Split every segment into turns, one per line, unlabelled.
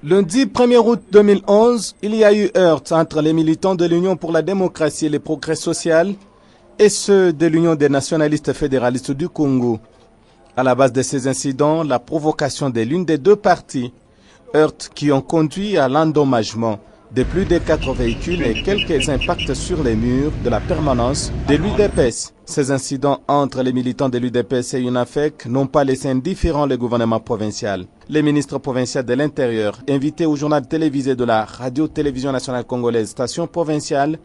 Lundi 1er août 2011, il y a eu heurte entre les militants de l'Union pour la démocratie et le progrès social et ceux de l'Union des nationalistes fédéralistes du Congo. À la base de ces incidents, la provocation de l'une des deux parties, heurtes qui ont conduit à l'endommagement de plus de 4 véhicules et quelques impacts sur les murs de la permanence de l'UDPS. Ces incidents entre les militants de l'UDPS et UNAFEC n'ont pas laissé indifférent le gouvernement provincial. Le ministre provincial de l'Intérieur, invité au journal télévisé de la Radio-Télévision nationale congolaise Station provinciale,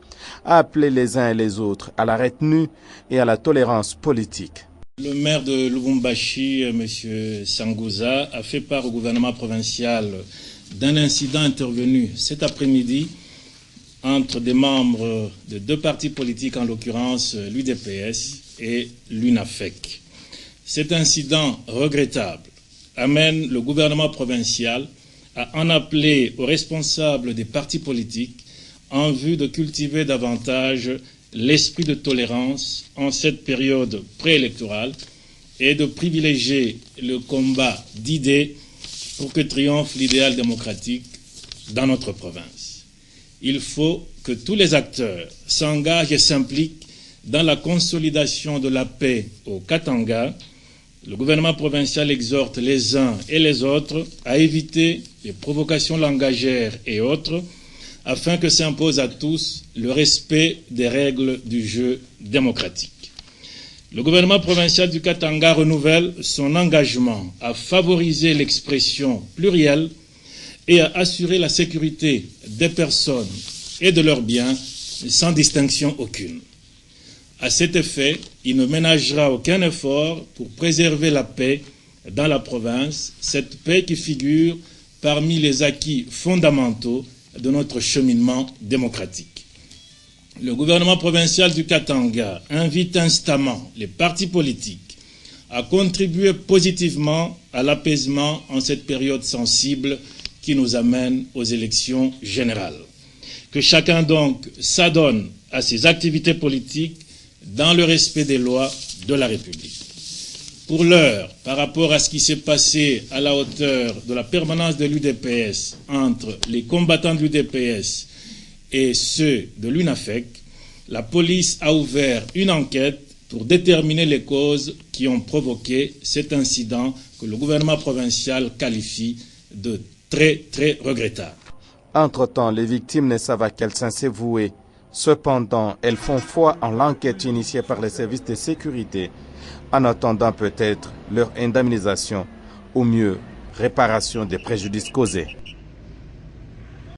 a appelé les uns et les autres à la retenue et à la tolérance politique.
Le maire de Lubumbashi, M. Sangouza, a fait part au gouvernement provincial d'un incident intervenu cet après-midi entre des membres de deux partis politiques, en l'occurrence l'UDPS et l'UNAFEC. Cet incident regrettable amène le gouvernement provincial à en appeler aux responsables des partis politiques en vue de cultiver davantage l'esprit de tolérance en cette période préélectorale et de privilégier le combat d'idées pour que triomphe l'idéal démocratique dans notre province. Il faut que tous les acteurs s'engagent et s'impliquent dans la consolidation de la paix au Katanga. Le gouvernement provincial exhorte les uns et les autres à éviter les provocations langagières et autres afin que s'impose à tous le respect des règles du jeu démocratique. Le gouvernement provincial du Katanga renouvelle son engagement à favoriser l'expression plurielle et à assurer la sécurité des personnes et de leurs biens sans distinction aucune. À cet effet, il ne ménagera aucun effort pour préserver la paix dans la province, cette paix qui figure parmi les acquis fondamentaux de notre cheminement démocratique. Le gouvernement provincial du Katanga invite instamment les partis politiques à contribuer positivement à l'apaisement en cette période sensible qui nous amène aux élections générales. Que chacun donc s'adonne à ses activités politiques dans le respect des lois de la République. Pour l'heure, par rapport à ce qui s'est passé à la hauteur de la permanence de l'UDPS entre les combattants de l'UDPS et ceux de l'UNAFEC, la police a ouvert une enquête pour déterminer les causes qui ont provoqué cet incident que le gouvernement provincial qualifie de très regrettable.
Entre-temps, les victimes ne savent à quel sens se vouer. Cependant, elles font foi en l'enquête initiée par les services de sécurité, en attendant peut-être leur indemnisation, ou mieux, réparation des préjudices causés.